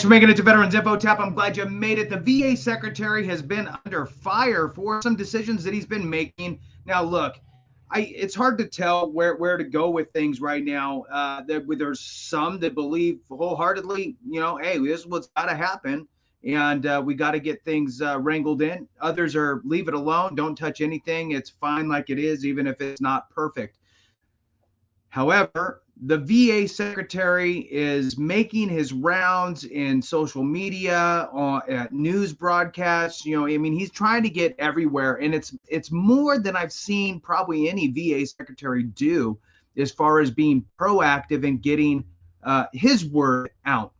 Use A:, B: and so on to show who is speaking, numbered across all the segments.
A: for making it to Veterans Info Tap. I'm glad you made it. The VA Secretary has been under fire for some decisions that he's been making. Now, look, it's hard to tell where to go with things right now. There's some that believe wholeheartedly, hey, this is what's got to happen, and we got to get things wrangled in. Others are leave it alone, don't touch anything. It's fine like it is, even if it's not perfect. However, the VA secretary is making his rounds in social media, at news broadcasts. He's trying to get everywhere, and it's more than I've seen probably any VA secretary do as far as being proactive and getting his word out.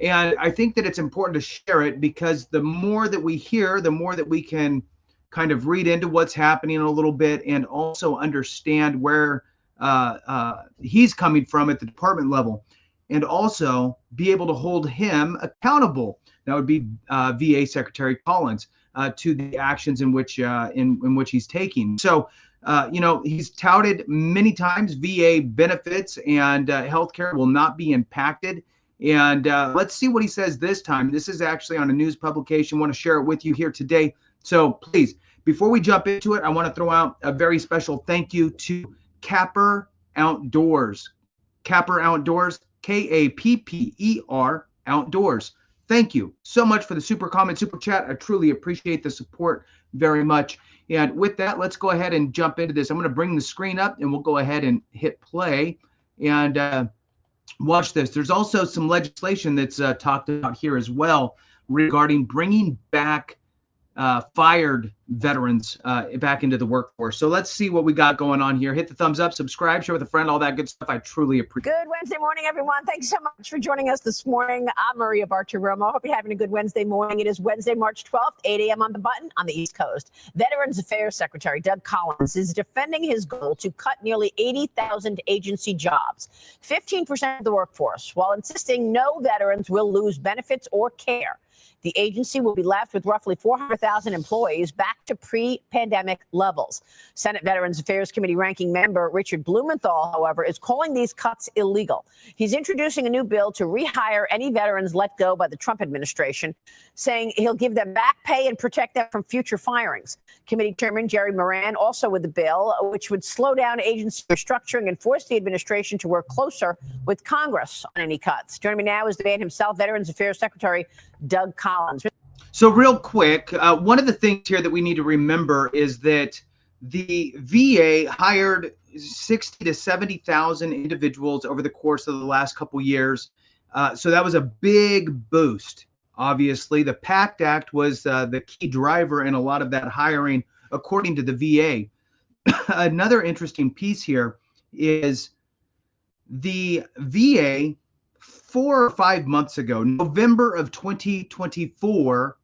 A: And I think that it's important to share it, because the more that we hear, the more that we can kind of read into what's happening a little bit, and also understand where he's coming from at the department level, and also be able to hold him accountable. That would be VA Secretary Collins, to the actions in which he's taking. So, he's touted many times VA benefits and healthcare will not be impacted. And let's see what he says this time. This is actually on a news publication. I want to share it with you here today. So please, before we jump into it, I want to throw out a very special thank you to Capper Outdoors. Capper Outdoors, Kapper Outdoors. Thank you so much for the super comment, super chat. I truly appreciate the support very much. And with that, let's go ahead and jump into this. I'm going to bring the screen up, and we'll go ahead and hit play and watch this. There's also some legislation that's talked about here as well regarding bringing back fired veterans back into the workforce. So let's see what we got going on here. Hit the thumbs up, subscribe, share with a friend, all that good stuff. I truly appreciate it.
B: Good Wednesday morning, everyone. Thanks so much for joining us this morning. I'm Maria Bartiromo. Hope you're having a good Wednesday morning. It is Wednesday, March 12th, 8 a.m. on the button on the East Coast. Veterans Affairs Secretary Doug Collins is defending his goal to cut nearly 80,000 agency jobs, 15% of the workforce, while insisting no veterans will lose benefits or care. The agency will be left with roughly 400,000 employees back to pre-pandemic levels. Senate Veterans Affairs Committee ranking member Richard Blumenthal, however, is calling these cuts illegal. He's introducing a new bill to rehire any veterans let go by the Trump administration, saying he'll give them back pay and protect them from future firings. Committee Chairman Jerry Moran also with the bill, which would slow down agency restructuring and force the administration to work closer with Congress on any cuts. Joining me now is the man himself, Veterans Affairs Secretary Doug Collins.
A: So real quick, one of the things here that we need to remember is that the VA hired 60 to 70,000 individuals over the course of the last couple years. So that was a big boost. Obviously, the PACT Act was the key driver in a lot of that hiring, according to the VA. Another interesting piece here is the VA 4 or 5 months ago, November of 2024,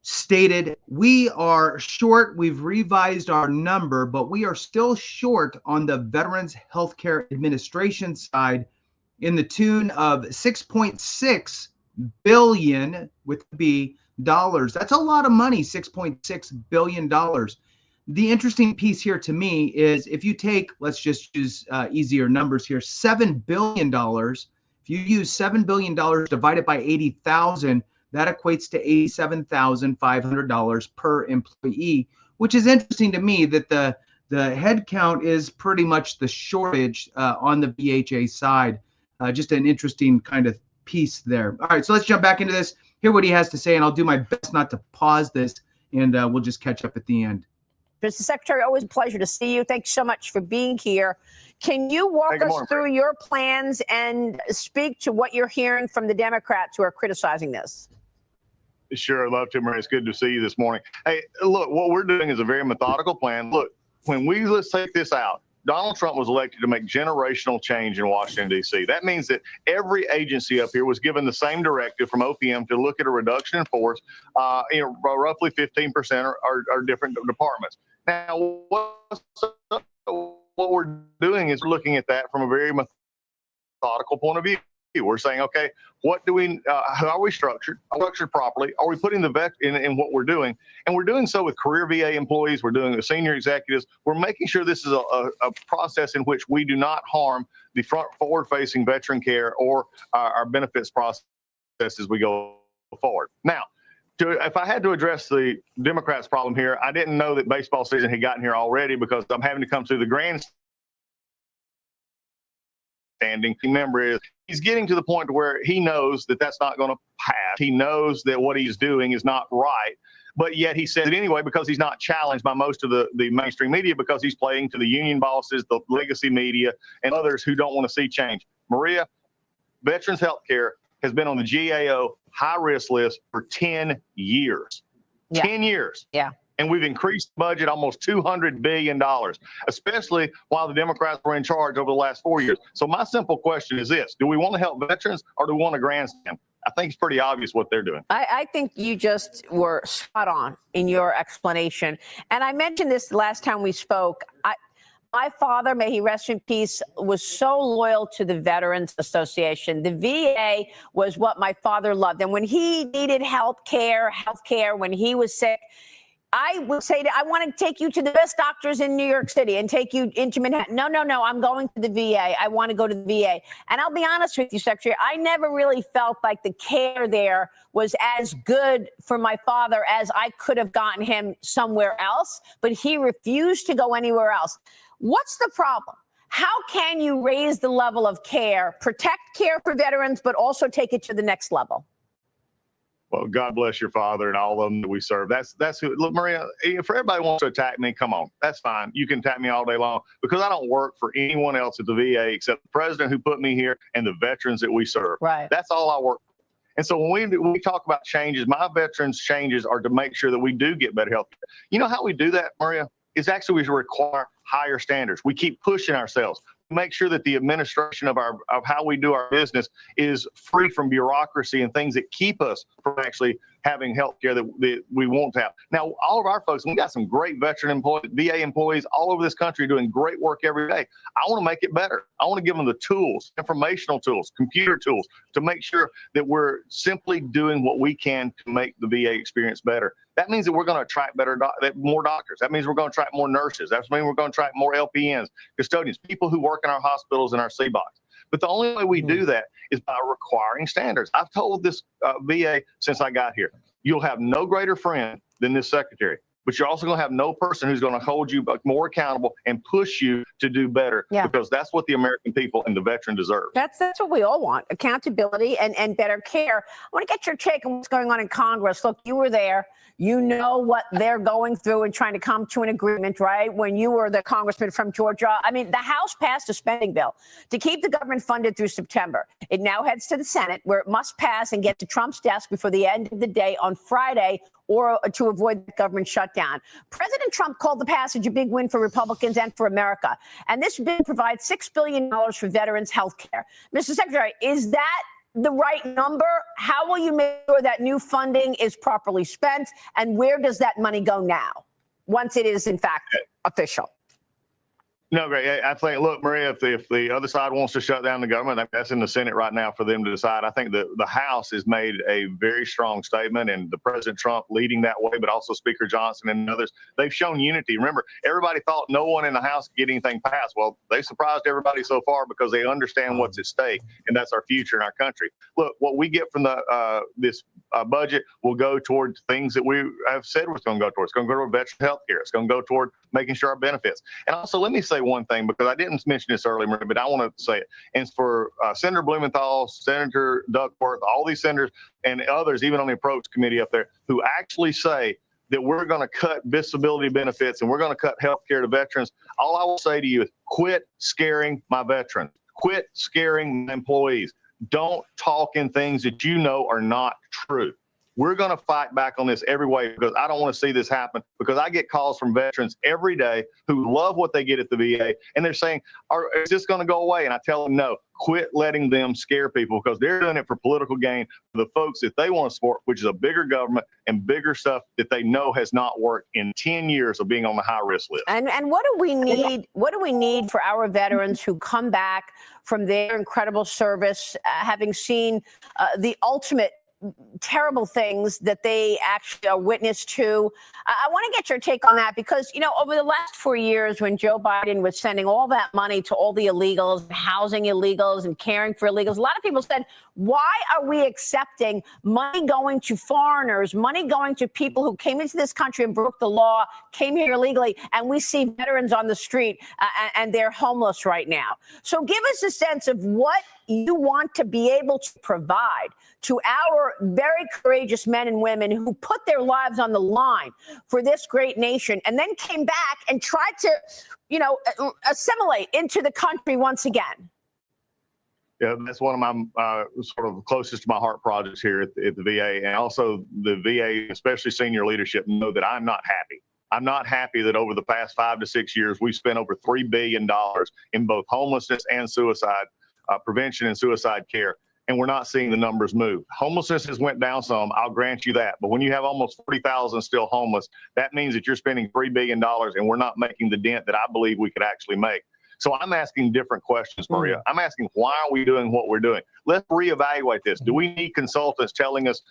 A: stated, we are short. We've revised our number, but we are still short on the Veterans Healthcare Administration side in the tune of $6.6 billion with B dollars. That's a lot of money, $6.6 billion. The interesting piece here to me is if you take, let's just use easier numbers here, $7 billion. If you use $7 billion divided by 80,000, that equates to $87,500 per employee, which is interesting to me that the head count is pretty much the shortage on the VHA side. Just an interesting kind of piece there. All right, so let's jump back into this, hear what he has to say, and I'll do my best not to pause this, and we'll just catch up at the end.
B: Mr. Secretary, always a pleasure to see you. Thanks so much for being here. Can you walk us through your plans and speak to what you're hearing from the Democrats who are criticizing this?
C: Sure, I'd love to, Maria. It's good to see you this morning. Hey, look, what we're doing is a very methodical plan. Look, let's take this out. Donald Trump was elected to make generational change in Washington, D.C. That means that every agency up here was given the same directive from OPM to look at a reduction in force, roughly 15% are different departments. Now, what we're doing is looking at that from a very methodical point of view. We're saying, okay, how are we structured? Are we structured properly? Are we putting the vet in what we're doing? And we're doing so with career VA employees. We're doing it with senior executives. We're making sure this is a process in which we do not harm the forward-facing veteran care or our benefits process as we go forward. Now, if I had to address the Democrats' problem here, I didn't know that baseball season had gotten here already because I'm having to come through the grandstanding. Remember, is he's getting to the point to where he knows that that's not going to pass. He knows that what he's doing is not right. But yet he says it anyway because he's not challenged by most of the mainstream media because he's playing to the union bosses, the legacy media, and others who don't want to see change. Maria, Veterans Healthcare has been on the GAO high-risk list for 10 years.
B: Yeah.
C: 10 years.
B: Yeah.
C: And we've increased the budget almost $200 billion, especially while the Democrats were in charge over the last 4 years. So my simple question is this. Do we want to help veterans or do we want to grandstand? I think it's pretty obvious what they're doing.
B: I think you just were spot on in your explanation. And I mentioned this the last time we spoke. My father, may he rest in peace, was so loyal to the Veterans Association. The VA was what my father loved. And when he needed health care, when he was sick, I would say, I want to take you to the best doctors in New York City and take you into Manhattan. No, I'm going to the VA. I want to go to the VA. And I'll be honest with you, Secretary, I never really felt like the care there was as good for my father as I could have gotten him somewhere else. But he refused to go anywhere else. What's the problem? How can you raise the level of care, protect care for veterans, but also take it to the next level?
C: Well, God bless your father and all of them that we serve. That's who. Look, Maria, if everybody wants to attack me, come on. That's fine. You can attack me all day long because I don't work for anyone else at the VA except the president who put me here and the veterans that we serve.
B: Right.
C: That's all I work for. And so when we talk about changes, my veterans changes are to make sure that we do get better health care. You know how we do that, Maria? Is actually we require higher standards. We keep pushing ourselves. Make sure that the administration of how we do our business is free from bureaucracy and things that keep us from actually having health care that we want to have. Now, all of our folks, we got some great veteran employees, VA employees all over this country doing great work every day. I want to make it better. I want to give them the tools, informational tools, computer tools to make sure that we're simply doing what we can to make the VA experience better. That means that we're going to attract more doctors. That means we're going to attract more nurses. That means we're going to attract more LPNs, custodians, people who work in our hospitals and our CBOCs. But the only way we do that is by requiring standards. I've told this VA since I got here, you'll have no greater friend than this secretary, but you're also going to have no person who's going to hold you more accountable and push you to do better because that's what the American people and the veteran deserve.
B: That's what we all want, accountability and better care. I want to get your take on what's going on in Congress. Look, you were there. You know what they're going through and trying to come to an agreement, right? When you were the congressman from Georgia. I mean, the House passed a spending bill to keep the government funded through September. It now heads to the Senate, where it must pass and get to Trump's desk before the end of the day on Friday, or to avoid the government shutdown. President Trump called the passage a big win for Republicans and for America. And this bill provides $6 billion for veterans' health care. Mr. Secretary, is that the right number? How will you make sure that new funding is properly spent? And where does that money go now, once it is, in fact, official?
C: No, great. I think, look, Maria, if the other side wants to shut down the government, that's in the Senate right now for them to decide. I think the House has made a very strong statement, and the President Trump leading that way, but also Speaker Johnson and others, they've shown unity. Remember, everybody thought no one in the House could get anything passed. Well, they surprised everybody so far because they understand what's at stake, and that's our future in our country. Look, what we get from this budget will go toward things that we have said it's going to go towards. It's going to go toward veteran health care. It's going to go toward making sure our benefits. And also, let me say one thing, because I didn't mention this earlier, but I want to say it. And it's for Senator Blumenthal, Senator Duckworth, all these senators and others, even on the approach committee up there, who actually say that we're going to cut disability benefits and we're going to cut health care to veterans. All I will say to you is quit scaring my veterans. Quit scaring my employees. Don't talk in things that you know are not true. We're going to fight back on this every way because I don't want to see this happen, because I get calls from veterans every day who love what they get at the VA, and they're saying, is this going to go away? And I tell them, no, quit letting them scare people, because they're doing it for political gain for the folks that they want to support, which is a bigger government and bigger stuff that they know has not worked in 10 years of being on the high risk list.
B: And what do we need? What do we need for our veterans who come back from their incredible service, having seen the ultimate terrible things that they actually are witness to. I want to get your take on that because, over the last 4 years when Joe Biden was sending all that money to all the illegals, housing illegals and caring for illegals, a lot of people said, why are we accepting money going to foreigners, money going to people who came into this country and broke the law, came here illegally, and we see veterans on the street and they're homeless right now. So give us a sense of what you want to be able to provide to our very courageous men and women who put their lives on the line for this great nation and then came back and tried to, assimilate into the country once again.
C: Yeah, that's one of my sort of closest to my heart projects here at the VA. And also the VA, especially senior leadership, know that I'm not happy. I'm not happy that over the past 5 to 6 years, we've spent over $3 billion in both homelessness and suicide prevention and suicide care, and we're not seeing the numbers move. Homelessness has went down some, I'll grant you that. But when you have almost 40,000 still homeless, that means that you're spending $3 billion and we're not making the dent that I believe we could actually make. So I'm asking different questions, Maria. I'm asking, why are we doing what we're doing? Let's reevaluate this. Do we need consultants telling us,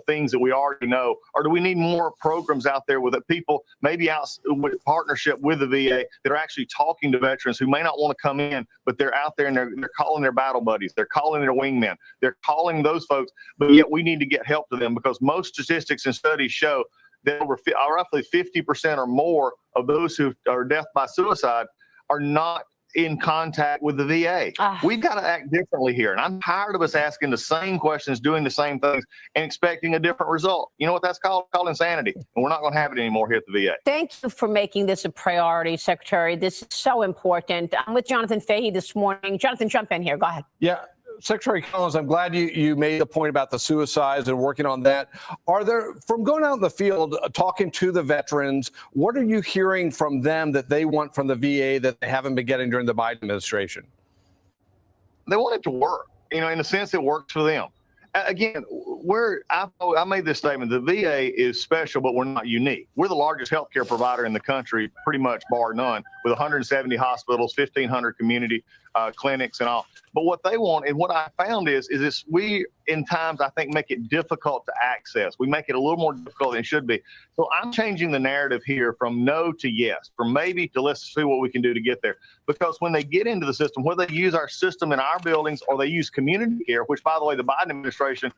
C: things that we already know, or do we need more programs out there with people, maybe out with partnership with the VA that are actually talking to veterans who may not want to come in, but they're out there and they're calling their battle buddies, they're calling their wingmen, they're calling those folks, but yet we need to get help to them because most statistics and studies show that roughly 50% or more of those who are death by suicide are not in contact with the VA. We've got to act differently here. And I'm tired of us asking the same questions, doing the same things, and expecting a different result. You know what that's called? Called insanity. And we're not going to have it anymore here at the VA.
B: Thank you for making this a priority, Secretary. This is so important. I'm with Jonathan Fahey this morning. Jonathan, jump in here. Go ahead.
D: Yeah. Secretary Collins, I'm glad you made the point about the suicides and working on that. Are there, from going out in the field, talking to the veterans, what are you hearing from them that they want from the VA that they haven't been getting during the Biden administration?
C: They want it to work, in a sense it works for them. Again, I made this statement, the VA is special, but we're not unique. We're the largest healthcare provider in the country, pretty much bar none, with 170 hospitals, 1,500 community clinics and all. But what they want, and what I found is this: we, in times, I think, make it difficult to access. We make it a little more difficult than it should be. So I'm changing the narrative here from no to yes, from maybe to let's see what we can do to get there. Because when they get into the system, whether they use our system in our buildings or they use community care, which, by the way, the Biden administration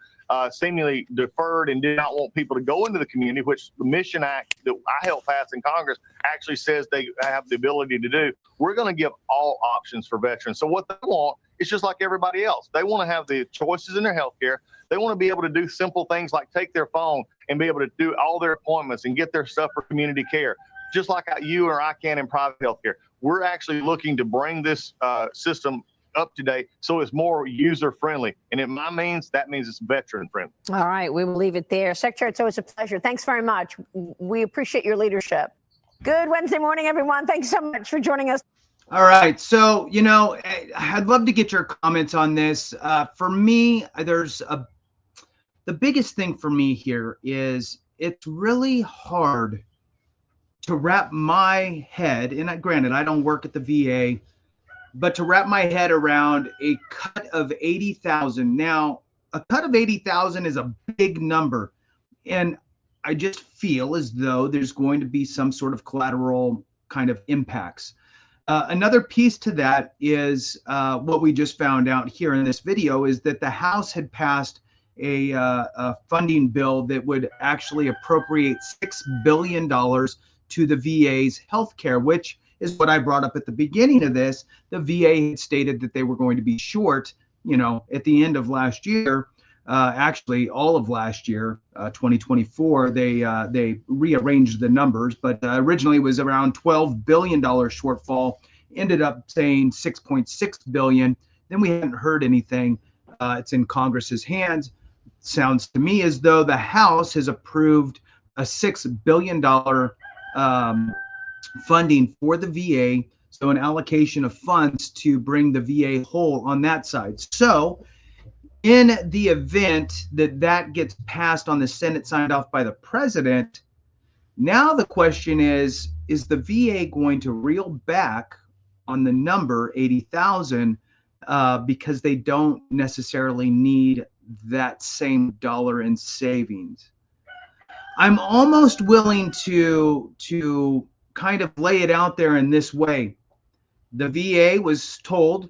C: seemingly deferred and did not want people to go into the community, which the Mission Act that I helped pass in Congress actually says they have the ability to do. We're going to give all options for veterans. So what they want is just like everybody else. They want to have the choices in their health care. They want to be able to do simple things like take their phone and be able to do all their appointments and get their stuff for community care, just like you or I can in private health care. We're actually looking to bring this system up to date so it's more user friendly. And that means it's veteran friendly.
B: All right, we will leave it there. Secretary, it's always a pleasure. Thanks very much. We appreciate your leadership. Good Wednesday morning, everyone. Thanks so much for joining us.
A: All right. So, I'd love to get your comments on this. For me, the biggest thing for me here is it's really hard to wrap my head, and granted, I don't work at the VA, but to wrap my head around a cut of 80,000. Now, a cut of 80,000 is a big number. And I just feel as though there's going to be some sort of collateral kind of impacts. Another piece to that is what we just found out here in this video is that the House had passed a funding bill that would actually appropriate $6 billion to the VA's healthcare, which is what I brought up at the beginning of this. The VA had stated that they were going to be short, at the end of last year. Actually, all of last year, 2024, they rearranged the numbers, but originally it was around $12 billion shortfall, ended up saying $6.6 billion. Then we hadn't heard anything. It's in Congress's hands. Sounds to me as though the House has approved a $6 billion funding for the VA, so an allocation of funds to bring the VA whole on that side. So in the event that gets passed on the Senate, signed off by the president, now the question is the VA going to reel back on the number 80,000 because they don't necessarily need that same dollar in savings. I'm almost willing to kind of lay it out there in this way. The VA was told,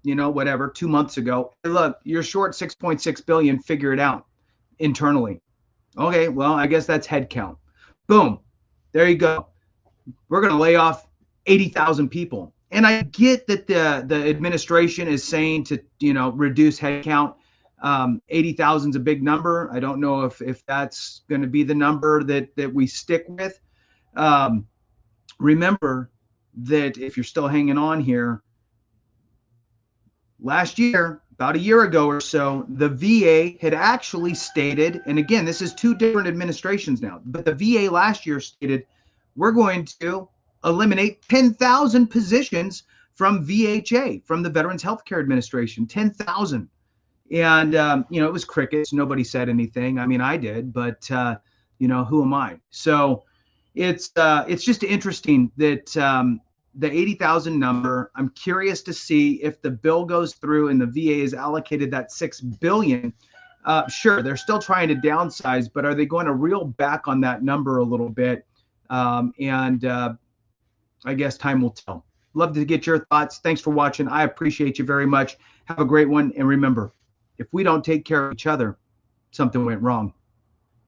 A: whatever, 2 months ago, hey, look, you're short 6.6 billion, figure it out internally. Okay, well, I guess that's head count. Boom. There you go. We're going to lay off 80,000 people. And I get that the administration is saying to, reduce headcount. 80,000 is a big number. I don't know if that's going to be the number that we stick with. Remember that if you're still hanging on here, last year, about a year ago or so, the VA had actually stated, and again, this is 2 different administrations now, but the VA last year stated, we're going to eliminate 10,000 positions from VHA, from the Veterans Healthcare Administration, 10,000. And, it was crickets. Nobody said anything. I mean, I did, but, who am I? So it's just interesting that the 80,000 number, I'm curious to see if the bill goes through and the VA is allocated that $6 billion. Sure, they're still trying to downsize, but are they going to reel back on that number a little bit? I guess time will tell. Love to get your thoughts. Thanks for watching. I appreciate you very much. Have a great one. And remember, if we don't take care of each other, something went wrong.